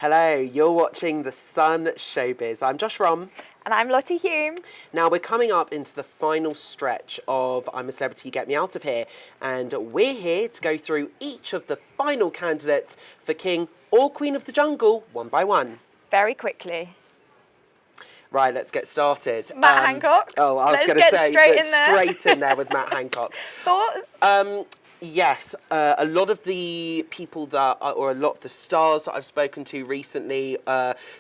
Hello, you're watching The Sun Showbiz. I'm Josh Rom. And I'm Lottie Hulme. Now, we're coming up into the final stretch of I'm a Celebrity, Get Me Out of Here. And we're here to go through each of the final candidates for King or Queen of the Jungle, one by one. Very quickly. Right, let's get started. Matt Hancock. Oh, I was going to say, straight in there with Matt Hancock. Thoughts? Yes, a lot of the people or a lot of the stars that I've spoken to recently,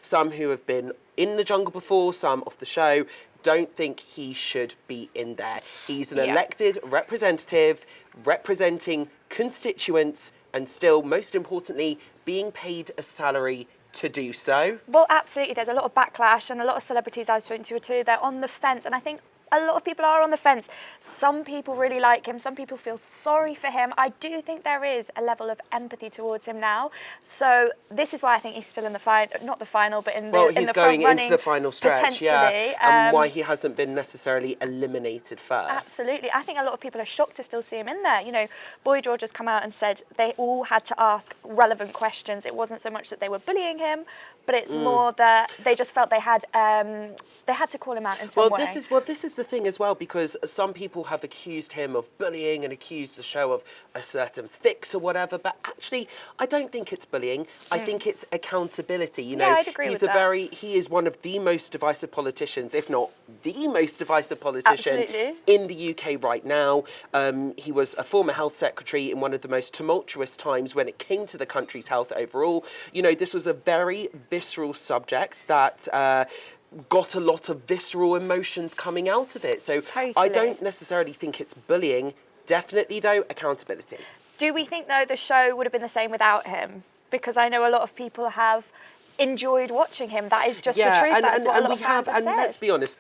some who have been in the jungle before, some off the show, don't think he should be in there. He's an elected representative representing constituents and still, most importantly, being paid a salary to do so. Well, absolutely. There's a lot of backlash, and a lot of celebrities I've spoken to too, they're on the fence, and I think a lot of people are on the fence. Some people really like him. Some people feel sorry for him. I do think there is a level of empathy towards him now. So this is why I think he's still in the final, not the final, but in the Well, he's in the going front into the final stretch, yeah. And why he hasn't been necessarily eliminated first. Absolutely. I think a lot of people are shocked to still see him in there. You know, Boy George has come out and said they all had to ask relevant questions. It wasn't so much that they were bullying him, but it's more that they just felt they had to call him out in some way. This is the thing as well, because some people have accused him of bullying and accused the show of a certain fix or whatever, but actually I don't think it's bullying. I think it's accountability. You know, I'd agree with that. He is one of the most divisive politicians, if not the most divisive politician in the UK right now. He was a former health secretary in one of the most tumultuous times when it came to the country's health overall. You know, this was a very visceral subject that got a lot of visceral emotions coming out of it. So I don't necessarily think it's bullying. Definitely, though, accountability. Do we think, though, the show would have been the same without him? Because I know a lot of people have enjoyed watching him. That is just the truth. That's what a lot of fans have said. And let's be honest,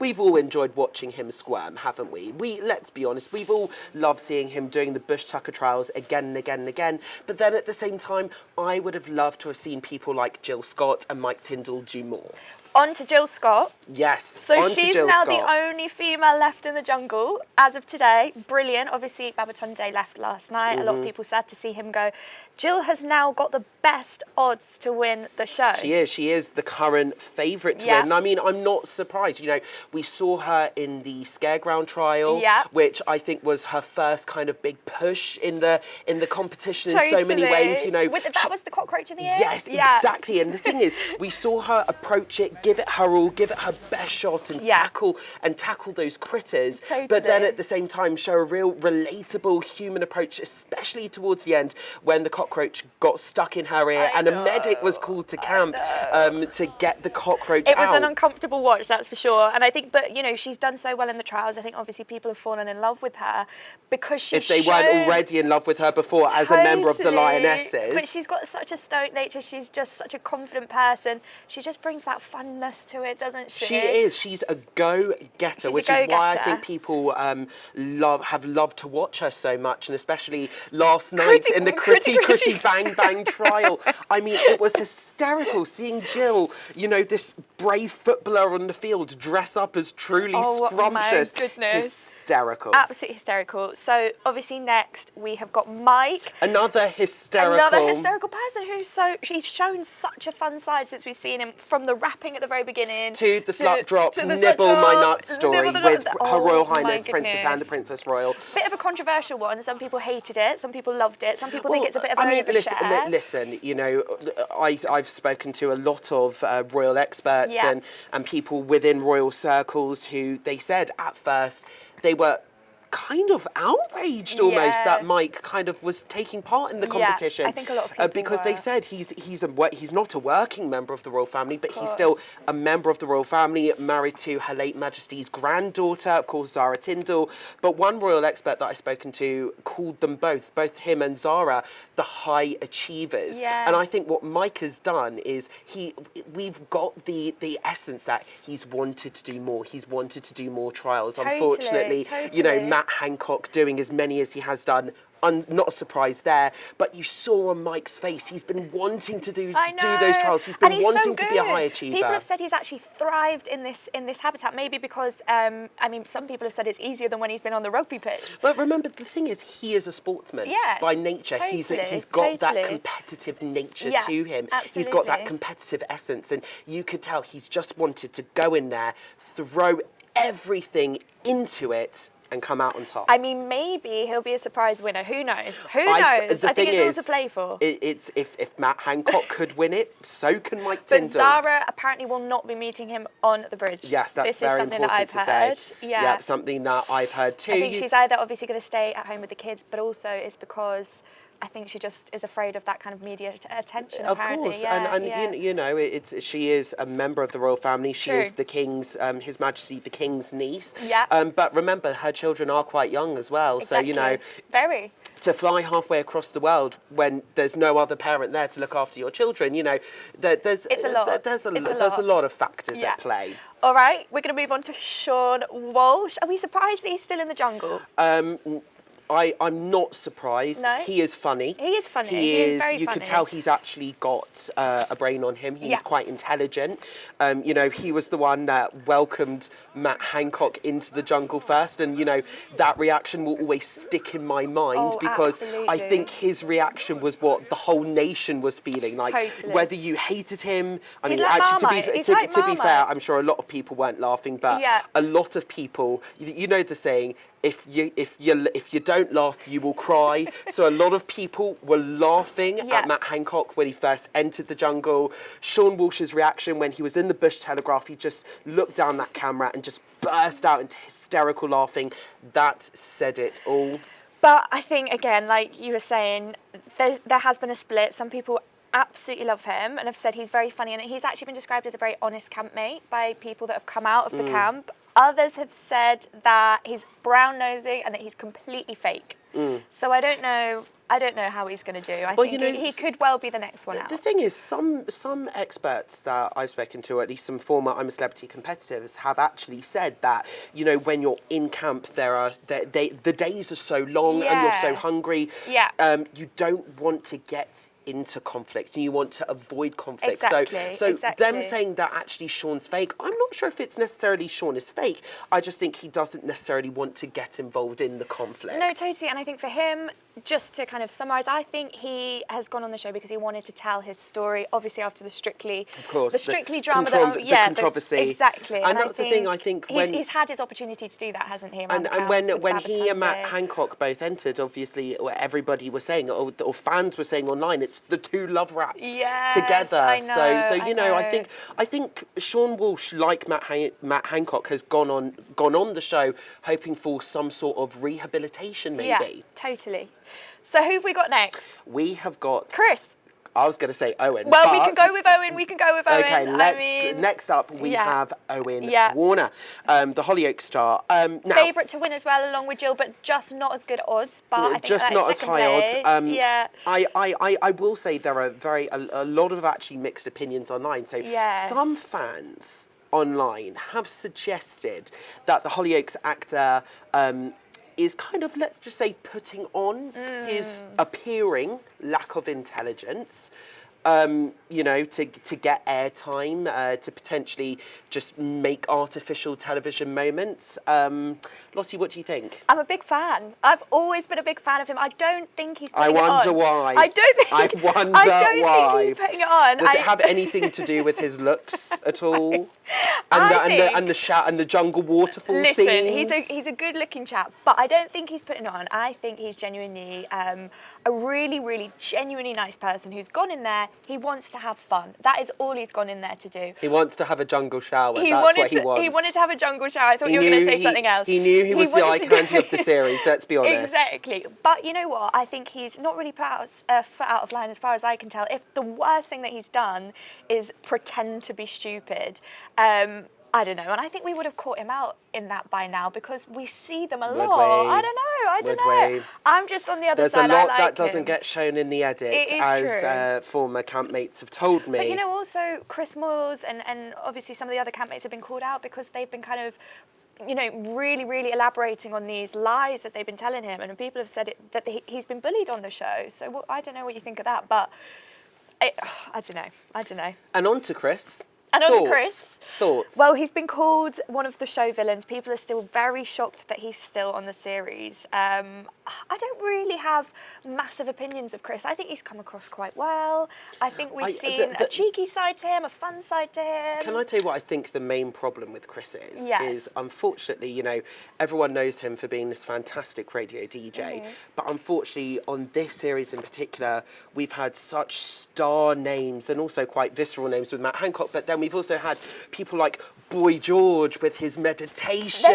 we've all enjoyed watching him squirm, haven't we? Let's be honest, we've all loved seeing him doing the Bush Tucker trials again and again and again. But then at the same time, I would have loved to have seen people like Jill Scott and Mike Tindall do more. On to Jill Scott. Yes. So she's now the only female left in the jungle as of today. Brilliant. Obviously, Babatunde left last night. A lot of people sad to see him go. Jill has now got the best odds to win the show. She is the current favourite to win. I mean, I'm not surprised. You know, we saw her in the Scareground trial, which I think was her first kind of big push in the competition in so many ways. You know, that was the cockroach in the air. Yes, exactly. And the thing is, we saw her approach it, give it her all, give it her best shot, and tackle those critters. But then at the same time, show a real relatable human approach, especially towards the end when the cockroach got stuck in her ear and a medic was called to camp to get the cockroach out. It was an uncomfortable watch, that's for sure. And I think, but you know, she's done so well in the trials. I think obviously people have fallen in love with her because she's if they weren't already in love with her before as a member of the Lionesses. But she's got such a stoic nature. She's just such a confident person. She just brings that funness to it, doesn't she? She is. She's a go-getter, which is why I think people have loved to watch her so much, and especially last night in the Critty Bang Bang trial. I mean, it was hysterical seeing Jill, you know, this brave footballer on the field dress up as truly scrumptious. My goodness. Hysterical. Absolutely hysterical. So obviously next we have got Mike. Another hysterical person he's shown such a fun side since we've seen him, from the rapping at the very beginning to the slut drop, nibble my nuts story with Her Royal Highness Princess Anne, the Princess Royal. Bit of a controversial one. Some people hated it, some people loved it, some people think it's a bit of an overshare. Listen, you know, I've spoken to a lot of royal experts and people within royal circles who they said at first they were kind of outraged almost that Mike kind of was taking part in the competition. I think a lot of people because they said he's not a working member of the royal family, but he's still a member of the royal family, married to Her Late Majesty's granddaughter, of course, Zara Tindall. But one royal expert that I've spoken to called them both him and Zara, the high achievers. And I think what Mike has done is we've got the essence that he's wanted to do more. He's wanted to do more trials. Unfortunately, you know, Matt Hancock doing as many as he has done not a surprise there. But you saw on Mike's face, he's been wanting to do I know. those trials. He's been wanting to be a high achiever. People have said he's actually thrived in this habitat, maybe because some people have said it's easier than when he's been on the rugby pitch. But remember, the thing is, he is a sportsman by nature. Totally, He's got that competitive nature to him. Absolutely. He's got that competitive essence, and you could tell he's just wanted to go in there, throw everything into it, and come out on top. I mean, maybe he'll be a surprise winner. Who knows? Who knows? I think it's all to play for. It's if Matt Hancock could win it, so can Mike Tyndall. But Zara apparently will not be meeting him on the bridge. Yes, that's this very is something important that I've to heard. say. Yeah, something that I've heard too. I think she's either obviously going to stay at home with the kids, but also it's because I think she just is afraid of that kind of media attention. Of course, and she is a member of the royal family. She is the king's, His Majesty the King's niece. Yeah. But remember, her children are quite young as well. Exactly. So very. To fly halfway across the world when there's no other parent there to look after your children, there's a lot of factors at play. All right, we're going to move on to Sean Walsh. Are we surprised that he's still in the jungle? I'm not surprised. No? He is funny. He is funny. He is very You funny. could tell he's actually got a brain on him. He's quite intelligent. He was the one that welcomed Matt Hancock into the jungle first, and that reaction will always stick in my mind because absolutely. I think his reaction was what the whole nation was feeling like. Totally. Whether you hated him, I He's mean, like actually, Marmite. to be fair, I'm sure a lot of people weren't laughing, but a lot of people, the saying, if you don't laugh, you will cry. So a lot of people were laughing at Matt Hancock when he first entered the jungle. Sean Walsh's reaction when he was in the Bush Telegraph, he just looked down that camera and just burst out into hysterical laughing. That said it all. But I think, again, like you were saying, there has been a split. Some people absolutely love him and have said he's very funny, and he's actually been described as a very honest campmate by people that have come out of the camp. Others have said that he's brown-nosing and that he's completely fake. So I don't know how he's going to do. I think he could well be the next one out. The thing is, some experts that I've spoken to, or at least some former I'm a Celebrity competitors, have actually said that, when you're in camp, the days are so long and you're so hungry. Yeah. You don't want to get into conflict and you want to avoid conflict. So them saying that actually Sean's fake, I'm not sure if it's necessarily Sean is fake. I just think he doesn't necessarily want to get involved in the conflict. No, totally. And I think for him, just to kind of summarise, I think he has gone on the show because he wanted to tell his story, obviously after the Strictly drama, the controversy. Exactly. And that's the thing, I think he's had his opportunity to do that, hasn't he? And when he and Matt Hancock both entered, obviously everybody was saying, or fans were saying online, it's the two love raps together. I know, so I think Sean Walsh, like Matt Hancock, has gone on the show hoping for some sort of rehabilitation, maybe. Yeah, totally. So who have we got next? We have got Chris. I was going to say Owen. Well, we can go with Owen. Okay, next up we have Owen Warner, the Hollyoaks star. Favourite to win as well, along with Jill, but just not as good odds. But I think just not as high odds. I will say there are a lot of actually mixed opinions online. So some fans online have suggested that the Hollyoaks actor is kind of, let's just say, putting on his appearing lack of intelligence, to get airtime, to potentially just make artificial television moments. Lottie, what do you think? I'm a big fan. I've always been a big fan of him. I don't think he's putting it on. I wonder why. I don't think he's putting it on. Does it have anything to do with his looks at all? And the jungle waterfall scenes? Listen, he's a good-looking chap, but I don't think he's putting it on. I think he's genuinely a really, really genuinely nice person who's gone in there. He wants to have fun. That is all he's gone in there to do. He wants to have a jungle shower. That's what he wants. He wanted to have a jungle shower. I thought you were going to say something else. He knew he was the eye candy of the series, let's be honest. Exactly. But you know what? I think he's not really put foot out of line as far as I can tell. If the worst thing that he's done is pretend to be stupid, I don't know. And I think we would have caught him out in that by now because we see them a lot. I don't know. I'm just on the other side. There's a lot that doesn't get shown in the edit, as former campmates have told me. But also Chris Moores and obviously some of the other campmates have been called out because they've been kind of you know, really, really elaborating on these lies that they've been telling him, and people have said that he's been bullied on the show. So I don't know what you think of that, but I don't know. And on to Chris. And on to Chris. Thoughts? Well, he's been called one of the show villains. People are still very shocked that he's still on the series. I don't really have massive opinions of Chris. I think he's come across quite well. I think we've seen a cheeky side to him, a fun side to him. Can I tell you what I think the main problem with Chris is? Yes. Is unfortunately, you know, everyone knows him for being this fantastic radio DJ, but unfortunately on this series in particular, we've had such star names and also quite visceral names with Matt Hancock, but then we've also had people like Boy George with his meditation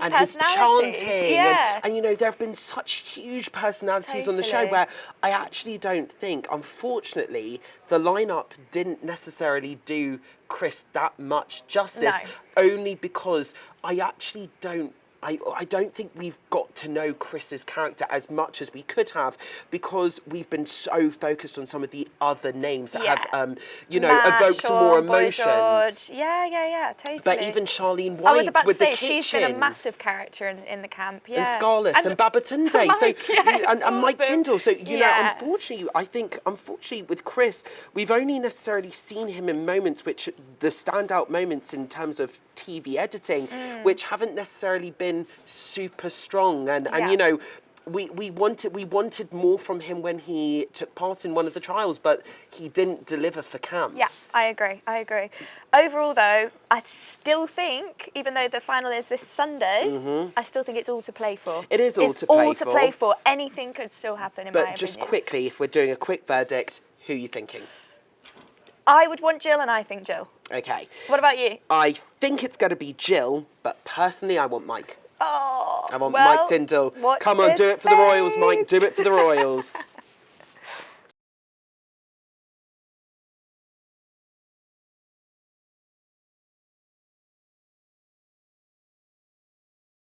and his chanting. Yeah. And, you know, there have been such huge personalities on the show where I actually don't think, unfortunately, the lineup didn't necessarily do Chris that much justice, only because I actually don't I don't think we've got to know Chris's character as much as we could have, because we've been so focused on some of the other names that have, you know, Matt, evoked some more emotions. George. Yeah, totally. But even Charlene White with the kitchen. She's been a massive character in the camp. Yeah. And Scarlett and Babatunde. And Mike Tyndall. So, you know, unfortunately, I think, with Chris, we've only necessarily seen him in moments which, the standout moments in terms of TV editing, which haven't necessarily been super strong, and you know, we wanted more from him when he took part in one of the trials, but he didn't deliver for camp. Yeah, I agree. Overall, though, I still think, even though the final is this Sunday, I still think it's all to play for. It is all to play for. Anything could still happen in my opinion. But just quickly, if we're doing a quick verdict, who are you thinking? I would want Jill, and I think Jill. Okay. What about you? I think it's going to be Jill, but personally, I want Mike. Oh, I want Mike Tyndall. Come on, do it for the Royals, Mike. Do it for the Royals.